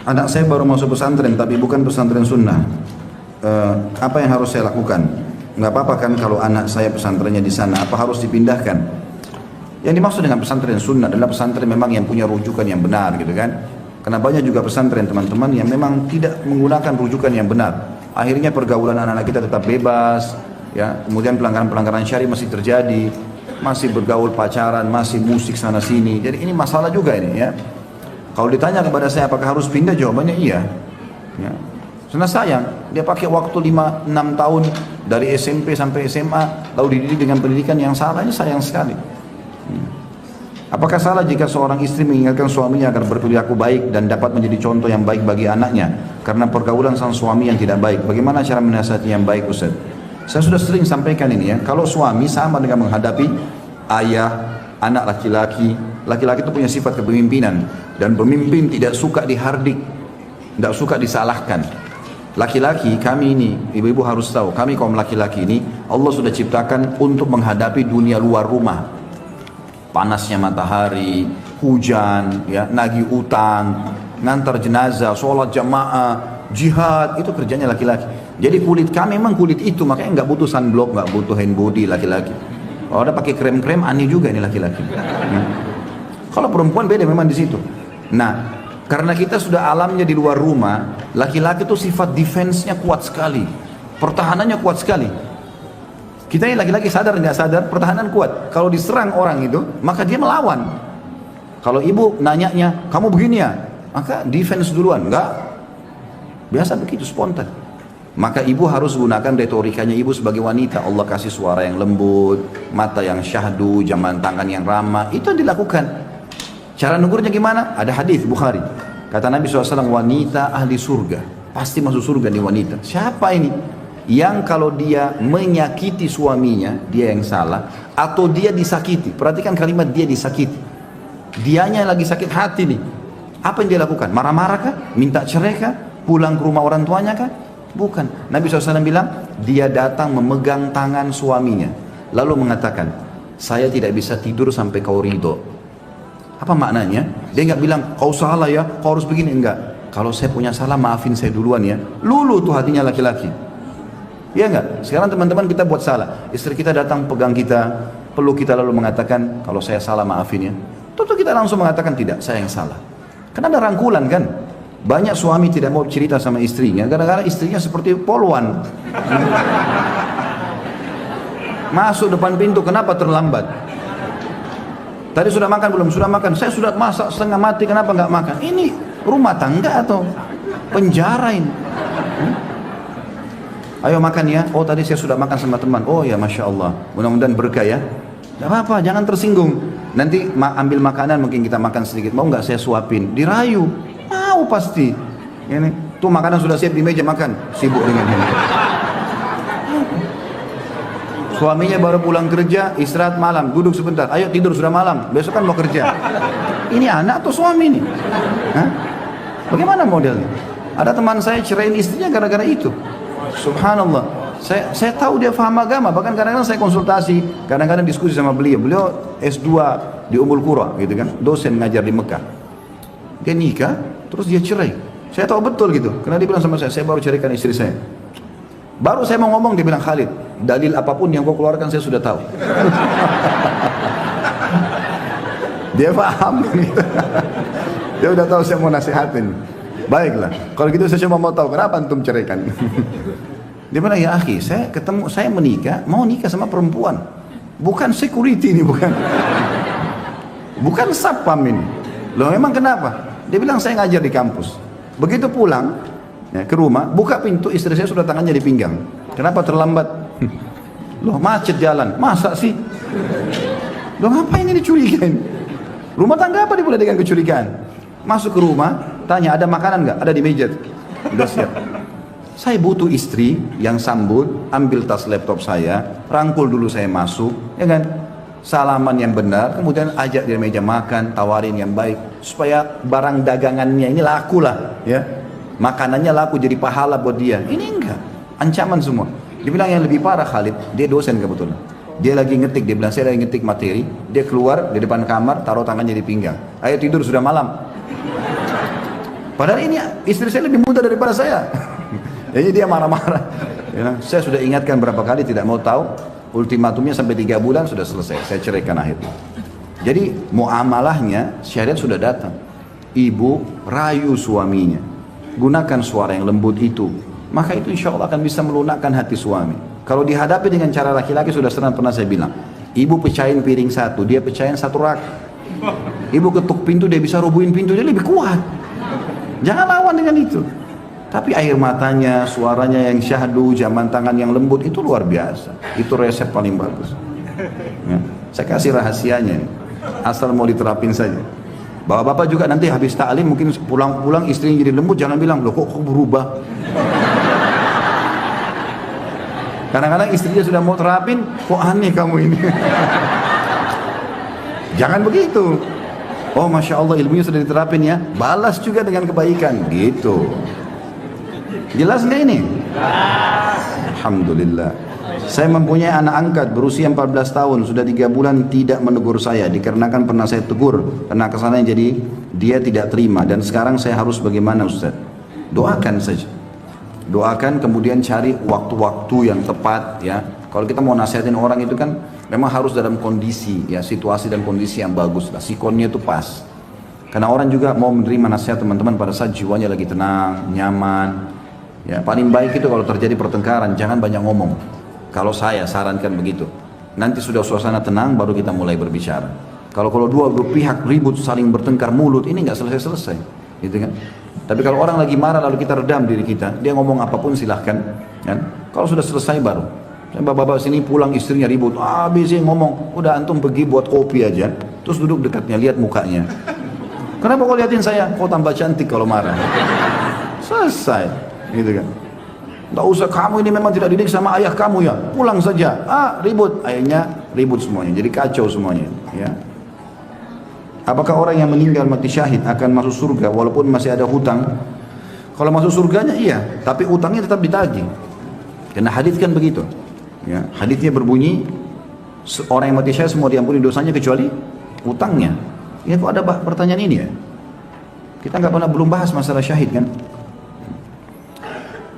Anak saya baru masuk pesantren tapi bukan pesantren sunnah. Apa yang harus saya lakukan? Nggak apa-apa kan kalau anak saya pesantrennya di sana? Apa harus dipindahkan? Yang dimaksud dengan pesantren sunnah adalah pesantren memang yang punya rujukan yang benar gitu kan. Karena banyak juga pesantren teman-teman yang memang tidak menggunakan rujukan yang benar. Akhirnya pergaulan anak-anak kita tetap bebas, ya. Kemudian pelanggaran-pelanggaran syari masih terjadi, masih bergaul pacaran, masih musik sana sini. Jadi ini masalah juga ini ya. Kalau ditanya kepada saya apakah harus pindah, jawabannya iya. Ya. Karena sayang, dia pakai waktu 5-6 tahun dari SMP sampai SMA, lalu dididik dengan pendidikan yang salah, ini sayang sekali. Apakah salah jika seorang istri mengingatkan suaminya agar berperilaku baik dan dapat menjadi contoh yang baik bagi anaknya karena pergaulan sang suami yang tidak baik? Bagaimana cara menasihati yang baik, Ustaz? Saya sudah sering sampaikan ini ya, kalau suami sama dengan menghadapi ayah, anak laki-laki. Laki-laki itu punya sifat kepemimpinan dan pemimpin tidak suka dihardik, tidak suka disalahkan. Laki-laki kami ini, ibu-ibu harus tahu, kami kaum laki-laki ini Allah sudah ciptakan untuk menghadapi dunia luar rumah. Panasnya matahari, hujan, ya, nagih utang, ngantar jenazah, sholat jamaah, jihad, itu kerjanya laki-laki. Jadi kulit kami memang kulit itu, makanya nggak butuh sunblock, nggak butuh hand body laki-laki. Kalau ada pakai krem-krem aneh juga ini laki-laki. Kalau perempuan beda memang di situ. Nah, karena kita sudah alamnya di luar rumah, laki-laki itu sifat defense-nya kuat sekali, pertahanannya kuat sekali. Kita ini laki-laki sadar nggak sadar, pertahanan kuat. Kalau diserang orang itu, maka dia melawan. Kalau ibu nanyanya, kamu begini ya, maka defense duluan, enggak. Biasa begitu, spontan. Maka ibu harus gunakan retorikanya ibu sebagai wanita. Allah kasih suara yang lembut, mata yang syahdu, jambatan tangan yang ramah, itu yang dilakukan. Cara nugurnya gimana? Ada hadis Bukhari. Kata Nabi SAW, wanita ahli surga. Pasti masuk surga nih wanita. Siapa ini? Yang kalau dia menyakiti suaminya, dia yang salah. Atau dia disakiti. Perhatikan kalimat dia disakiti. Dianya lagi sakit hati nih. Apa yang dia lakukan? Marah-marah kah? Minta cerai kah? Pulang ke rumah orang tuanya kah? Bukan. Nabi SAW bilang, dia datang memegang tangan suaminya. Lalu mengatakan, saya tidak bisa tidur sampai kau ridho. Apa maknanya? Dia nggak bilang kau salah ya, kau harus begini, enggak. Kalau saya punya salah maafin saya duluan ya. Lulu tuh hatinya laki-laki. Iya enggak? Sekarang teman-teman kita buat salah, istri kita datang pegang kita, peluk kita lalu mengatakan kalau saya salah maafin ya. Tentu kita langsung mengatakan tidak, saya yang salah. Karena ada rangkulan kan. Banyak suami tidak mau cerita sama istrinya gara-gara istrinya seperti polwan. Masuk depan pintu, kenapa terlambat? Tadi sudah makan belum? Sudah makan. Saya sudah masak setengah mati, kenapa nggak makan? Ini rumah tangga atau penjara ini? Ayo makan ya. Oh tadi saya sudah makan sama teman. Oh ya Masya Allah. Mudah-mudahan berkah ya. Gak apa-apa, jangan tersinggung. Nanti ambil makanan mungkin kita makan sedikit. Mau nggak saya suapin? Dirayu. Mau pasti. Ini tuh makanan sudah siap di meja makan. Sibuk dengan ini. Suaminya baru pulang kerja, istirahat malam, duduk sebentar, ayo tidur sudah malam, besok kan mau kerja. Ini anak atau suami nih? Hah? Bagaimana modelnya? Ada teman saya ceraiin istrinya gara-gara itu. Subhanallah. Saya tahu dia paham agama, bahkan kadang-kadang saya konsultasi, kadang-kadang diskusi sama beliau. Beliau S2 di Ummul Qura gitu kan, dosen ngajar di Mekah. Dia nikah, terus dia cerai. Saya tahu betul gitu, karena dia bilang sama saya baru ceraikan istri saya. Baru saya mau ngomong, dia bilang, Khalid, dalil apapun yang kau keluarkan saya sudah tahu. Dia paham gitu. Dia udah tahu saya mau nasihatin. Baiklah, kalau gitu saya cuma mau tahu kenapa antum ceraikan. Dia bilang, ya akhi, saya menikah, mau nikah sama perempuan, bukan security ini, bukan satpam ini. Loh memang kenapa? Dia bilang, saya ngajar di kampus. Begitu pulang ya, ke rumah, buka pintu, istri saya sudah tangannya di pinggang. Kenapa terlambat? Loh macet jalan, masa sih? Loh ngapain ini dicurigain? Rumah tangga apa dimulai dengan kecurigaan? Masuk ke rumah, tanya ada makanan nggak? Ada di meja. Udah siap. Saya butuh istri yang sambut, ambil tas laptop saya, rangkul dulu saya masuk, ya kan? Salaman yang benar, kemudian ajak dia meja makan, tawarin yang baik, supaya barang dagangannya ini laku lah, ya. Makanannya laku jadi pahala buat dia. Ini enggak, ancaman semua. Dia bilang yang lebih parah Khalid, dia dosen kebetulan. Dia lagi ngetik, dia bilang saya lagi ngetik materi, dia keluar di depan kamar, taruh tangannya di pinggang. Ayo tidur sudah malam. Padahal ini istri saya lebih muda daripada saya. Jadi dia marah-marah. Ya, saya sudah ingatkan berapa kali, tidak mau tahu. Ultimatumnya sampai 3 bulan sudah selesai. Saya ceraikan akhirnya. Jadi muamalahnya syariat sudah datang. Ibu rayu suaminya, gunakan suara yang lembut itu, maka itu insya Allah akan bisa melunakkan hati suami. Kalau dihadapi dengan cara laki-laki, sudah pernah saya bilang, ibu pecahin piring satu, dia pecahin 1 rak. Ibu ketuk pintu, dia bisa rubuhin pintu, dia lebih kuat. Jangan lawan dengan itu. Tapi air matanya, suaranya yang syahdu, jaman tangan yang lembut, itu luar biasa. Itu resep paling bagus. Ya. Saya kasih rahasianya, asal mau diterapin saja. Bapak-bapak juga nanti habis ta'lim mungkin pulang-pulang istrinya jadi lembut, jangan bilang, loh kok berubah. Kadang-kadang istrinya sudah mau terapin, kok aneh kamu ini. Jangan begitu. Oh Masya Allah, ilmunya sudah diterapin ya, balas juga dengan kebaikan, gitu. Jelas nggak ini? Alhamdulillah. Saya mempunyai anak angkat berusia 14 tahun, sudah 3 bulan tidak menegur saya, dikarenakan pernah saya tegur karena kesannya, jadi dia tidak terima, dan sekarang saya harus bagaimana Ustaz? Doakan saja. Doakan, kemudian cari waktu-waktu yang tepat ya. Kalau kita mau nasihatin orang itu kan memang harus dalam kondisi ya, situasi dan kondisi yang bagus lah, sikonnya itu pas. Karena orang juga mau menerima nasihat teman-teman pada saat jiwanya lagi tenang, nyaman. Ya, paling baik itu kalau terjadi pertengkaran jangan banyak ngomong. Kalau saya sarankan begitu. Nanti sudah suasana tenang baru kita mulai berbicara. Kalau dua pihak ribut saling bertengkar mulut, ini nggak selesai-selesai, gitu kan? Tapi kalau orang lagi marah lalu kita redam diri kita, dia ngomong apapun silahkan, kan? Kalau sudah selesai baru. Bapak-bapak sini pulang istrinya ribut, habis ngomong, udah antum pergi buat kopi aja, terus duduk dekatnya, lihat mukanya. Kenapa kau liatin saya? Kau tambah cantik kalau marah. Selesai, gitu kan? Nggak usah, kamu ini memang tidak didik sama ayah kamu ya, pulang saja. Ribut, akhirnya ribut semuanya, jadi kacau semuanya. Ya. Apakah orang yang meninggal mati syahid akan masuk surga walaupun masih ada hutang? Kalau masuk surganya iya, tapi hutangnya tetap ditagih. Karena hadis kan begitu. Ya, hadisnya berbunyi, orang yang mati syahid semua diampuni dosanya kecuali hutangnya. Ya kok ada pertanyaan ini ya? Kita nggak pernah belum bahas masalah syahid kan?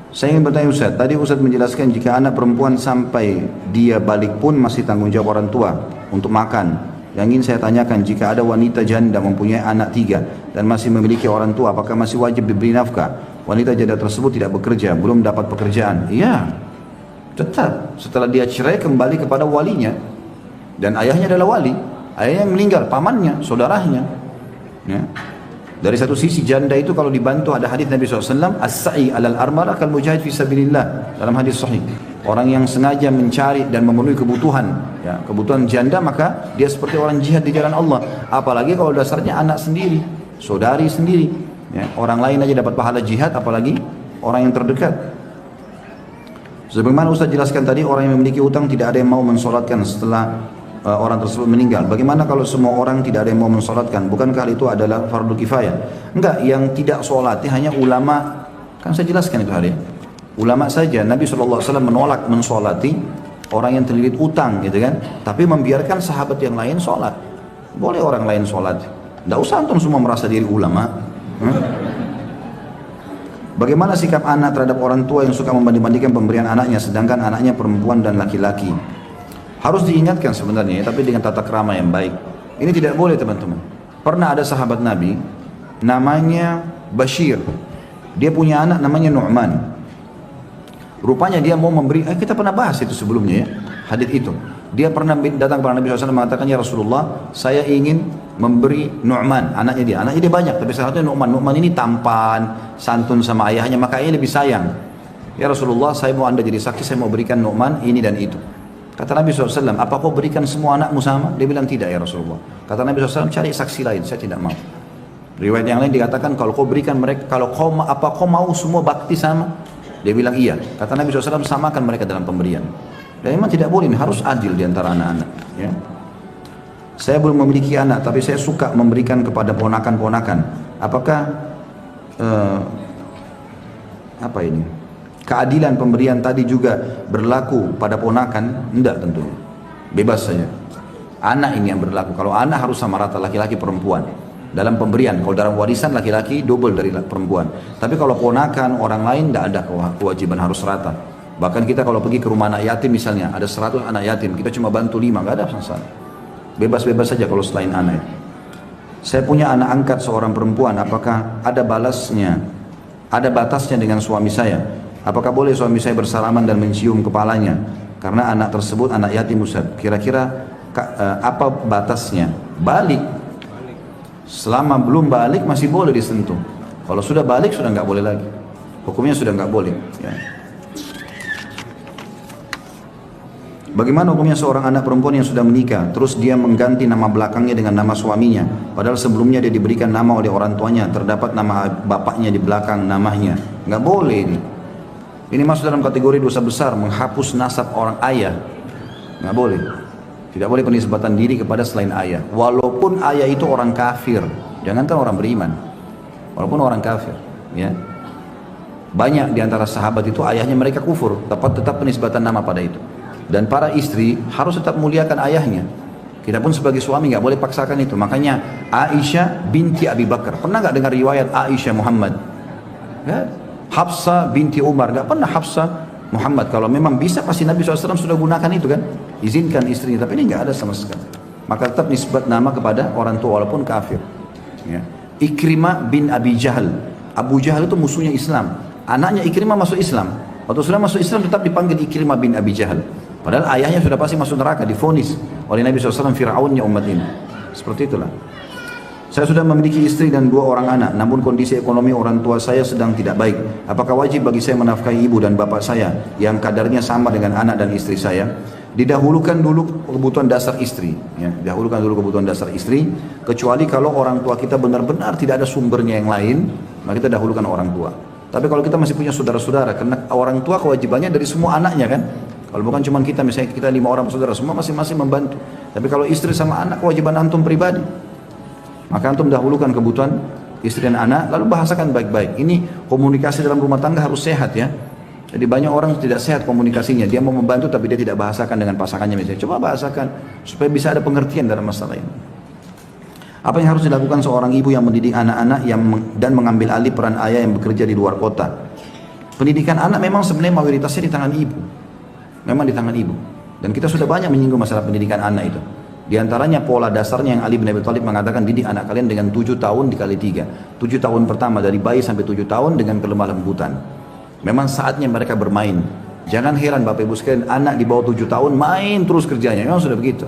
Saya ingin bertanya Ustaz, tadi Ustaz menjelaskan jika anak perempuan sampai dia balik pun masih tanggung jawab orang tua untuk makan. Yang ingin saya tanyakan, jika ada wanita janda mempunyai anak 3 dan masih memiliki orang tua, apakah masih wajib diberi nafkah? Wanita janda tersebut tidak bekerja, belum dapat pekerjaan. Iya, tetap setelah dia cerai kembali kepada walinya, dan ayahnya adalah wali, ayahnya meninggal, pamannya, saudaranya. Ya. Dari satu sisi janda itu kalau dibantu, ada hadis Nabi SAW, as-sa'i alal armala kal mujahid fi sabilillah, dalam hadis sahih. Orang yang sengaja mencari dan memenuhi kebutuhan, ya, kebutuhan janda, maka dia seperti orang jihad di jalan Allah. Apalagi kalau dasarnya anak sendiri, saudari sendiri, ya, orang lain aja dapat pahala jihad, apalagi orang yang terdekat. Sebagaimana Ustaz jelaskan tadi, orang yang memiliki utang tidak ada yang mau mensolatkan setelah orang tersebut meninggal. Bagaimana kalau semua orang tidak ada yang mau mensolatkan? Bukankah itu adalah fardu kifayah? Enggak, yang tidak solat hanya ulama. Kan saya jelaskan itu hari. Ulama saja. Nabi SAW menolak mensolati orang yang terlilit utang, gitu kan? Tapi membiarkan sahabat yang lain solat. Boleh orang lain solat. Tidak usah antum semua merasa diri ulama. Bagaimana sikap anak terhadap orang tua yang suka membanding-bandingkan pemberian anaknya, sedangkan anaknya perempuan dan laki-laki? Harus diingatkan sebenarnya, tapi dengan tata krama yang baik. Ini tidak boleh teman-teman. Pernah ada sahabat Nabi, namanya Bashir. Dia punya anak namanya Nu'man. Rupanya dia mau memberi, kita pernah bahas itu sebelumnya ya, hadis itu. Dia pernah datang kepada Nabi SAW mengatakan, ya Rasulullah, saya ingin memberi Nu'man, anaknya dia banyak, tapi salah satunya Nu'man. Nu'man ini tampan, santun sama ayahnya, maka ayahnya lebih sayang. Ya Rasulullah, saya mau anda jadi saksi, saya mau berikan Nu'man ini dan itu. Kata Nabi SAW, apa kau berikan semua anakmu sama? Dia bilang tidak ya Rasulullah. Kata Nabi SAW, cari saksi lain, saya tidak mau. Riwayat yang lain dikatakan, kalau kau berikan mereka, apa kau mau semua bakti sama? Dia bilang iya. Kata Nabi SAW, samakan mereka dalam pemberian. Dan memang tidak boleh, harus adil di antara anak-anak. Ya. Saya belum memiliki anak, tapi saya suka memberikan kepada ponakan-ponakan. Apakah apa ini? Keadilan pemberian tadi juga berlaku pada ponakan? Tidak tentunya. Bebas saja. Anak ini yang berlaku. Kalau anak harus sama rata laki-laki perempuan. dalam pemberian. Kalau dalam warisan laki-laki double dari perempuan. Tapi kalau ponakan orang lain tidak ada kewajiban harus rata. Bahkan kita kalau pergi ke rumah anak yatim misalnya, ada 100 anak yatim, kita cuma bantu 5, nggak ada masalah. Bebas-bebas saja kalau selain anak. Saya punya anak angkat seorang perempuan, apakah ada balasnya? Ada batasnya dengan suami saya? Apakah boleh suami saya bersalaman dan mencium kepalanya? Karena anak tersebut anak yatim Ustaz. Kira-kira apa batasnya? Balik. Selama belum balik masih boleh disentuh. Kalau sudah balik sudah nggak boleh lagi. Hukumnya sudah nggak boleh. Ya. Bagaimana hukumnya seorang anak perempuan yang sudah menikah, terus dia mengganti nama belakangnya dengan nama suaminya, padahal sebelumnya dia diberikan nama oleh orang tuanya, terdapat nama bapaknya di belakang namanya. Nggak boleh ini. Ini masuk dalam kategori dosa besar, menghapus nasab orang ayah. Nggak boleh. Tidak boleh penisbatan diri kepada selain ayah. Walaupun ayah itu orang kafir, jangankan orang beriman. Walaupun orang kafir, ya. Banyak di antara sahabat itu ayahnya mereka kufur, tetap penisbatan nama pada itu. Dan para istri harus tetap muliakan ayahnya. Kita pun sebagai suami nggak boleh paksakan itu. Makanya Aisyah binti Abi Bakar. Pernah nggak dengar riwayat Aisyah Muhammad? Ya? Hafsah binti Umar. Nggak pernah Hafsah Muhammad. Kalau memang bisa pasti Nabi SAW sudah gunakan itu kan. Izinkan istrinya. Tapi ini nggak ada sama sekali. Maka tetap nisbat nama kepada orang tua walaupun kafir. Ya. Ikrimah bin Abi Jahal. Abu Jahal itu musuhnya Islam. Anaknya Ikrimah masuk Islam. Waktu sudah masuk Islam tetap dipanggil Ikrimah bin Abi Jahal. Padahal ayahnya sudah pasti masuk neraka, divonis oleh Nabi SAW Fir'aunnya umat ini. Seperti itulah. Saya sudah memiliki istri dan 2 orang anak, namun kondisi ekonomi orang tua saya sedang tidak baik. Apakah wajib bagi saya menafkahi ibu dan bapak saya yang kadarnya sama dengan anak dan istri saya? Didahulukan dulu kebutuhan dasar istri, ya. Didahulukan dulu kebutuhan dasar istri. Kecuali kalau orang tua kita benar-benar tidak ada sumbernya yang lain, maka kita dahulukan orang tua. Tapi kalau kita masih punya saudara-saudara, karena orang tua kewajibannya dari semua anaknya kan. Kalau bukan cuma kita, misalnya kita 5 orang saudara, semua masing-masing membantu. Tapi kalau istri sama anak, kewajiban antum pribadi. Maka antum dahulukan kebutuhan istri dan anak, lalu bahasakan baik-baik. Ini komunikasi dalam rumah tangga harus sehat ya. Jadi banyak orang tidak sehat komunikasinya. Dia mau membantu tapi dia tidak bahasakan dengan pasangannya misalnya. Coba bahasakan supaya bisa ada pengertian dalam masalah ini. Apa yang harus dilakukan seorang ibu yang mendidik anak-anak dan mengambil alih peran ayah yang bekerja di luar kota? Pendidikan anak memang sebenarnya mayoritasnya di tangan ibu. Memang di tangan ibu. Dan kita sudah banyak menyinggung masalah pendidikan anak itu. Di antaranya pola dasarnya yang Ali bin Abi Thalib mengatakan, didik anak kalian dengan 7 tahun dikali 3. 7 tahun pertama dari bayi sampai 7 tahun dengan kelemah lembutan. Memang saatnya mereka bermain. Jangan heran Bapak Ibu sekalian, anak di bawah 7 tahun main terus kerjanya. Memang sudah begitu.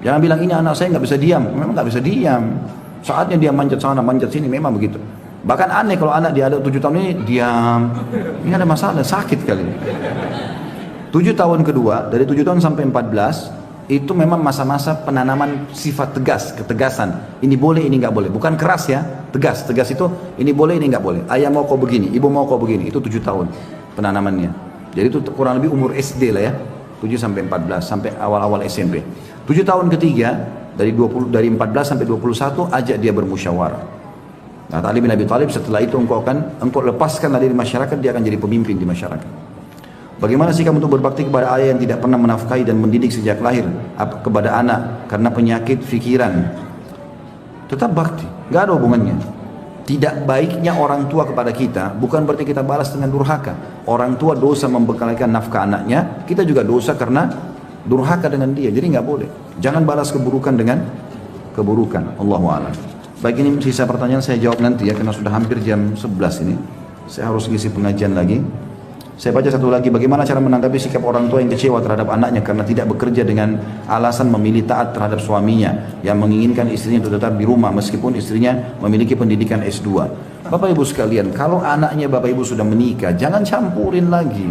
Jangan bilang ini anak saya nggak bisa diam. Memang nggak bisa diam. Saatnya dia manjat sana, manjat sini, memang begitu. Bahkan aneh kalau anak dia ada 7 tahun ini diam. Ini ada masalah, sakit kali. 7 tahun kedua, dari 7 tahun sampai 14, itu memang masa-masa penanaman sifat tegas, ketegasan. Ini boleh, ini nggak boleh. Bukan keras ya, tegas. Tegas itu, ini boleh, ini nggak boleh. Ayah mau kau begini, ibu mau kau begini. Itu 7 tahun penanamannya. Jadi itu kurang lebih umur SD lah ya. 7 sampai 14, sampai awal-awal SMP. 7 tahun ketiga, dari 14 sampai 21, ajak dia bermusyawarah. Nah, Ali bin Abi Thalib setelah itu engkau lepaskan dari masyarakat, dia akan jadi pemimpin di masyarakat. Bagaimana sikap untuk berbakti kepada ayah yang tidak pernah menafkahi dan mendidik sejak lahir kepada anak karena penyakit fikiran? Tetap bakti, nggak ada hubungannya. Tidak baiknya orang tua kepada kita bukan berarti kita balas dengan durhaka. Orang tua dosa membekalikan nafkah anaknya, kita juga dosa karena durhaka dengan dia. Jadi nggak boleh. Jangan balas keburukan dengan keburukan. Allahu a'lam. Baik, ini sisa pertanyaan saya jawab nanti ya, karena sudah hampir jam 11 ini. Saya harus ngisi pengajian lagi. Saya baca satu lagi, bagaimana cara menanggapi sikap orang tua yang kecewa terhadap anaknya karena tidak bekerja dengan alasan memilih taat terhadap suaminya yang menginginkan istrinya untuk tetap di rumah meskipun istrinya memiliki pendidikan S2. Bapak Ibu sekalian, kalau anaknya Bapak Ibu sudah menikah, jangan campurin lagi.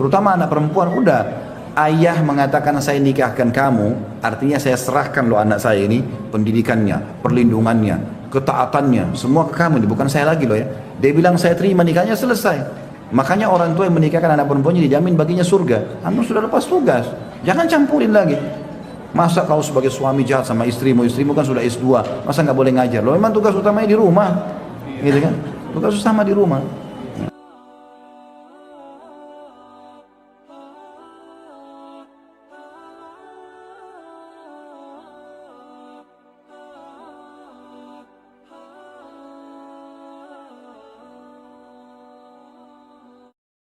Terutama anak perempuan, udah ayah mengatakan saya nikahkan kamu, artinya saya serahkan loh anak saya ini, pendidikannya, perlindungannya, ketaatannya, semua ke kamu, bukan saya lagi loh ya. Dia bilang saya terima nikahnya, selesai. Makanya orang tua yang menikahkan anak perempuannya dijamin baginya surga. Anda sudah lepas tugas, jangan campurin lagi. Masa kau sebagai suami jahat sama istrimu kan sudah S2, masa nggak boleh ngajar? Lo memang tugas utamanya di rumah, gitu kan? Tugas utama di rumah.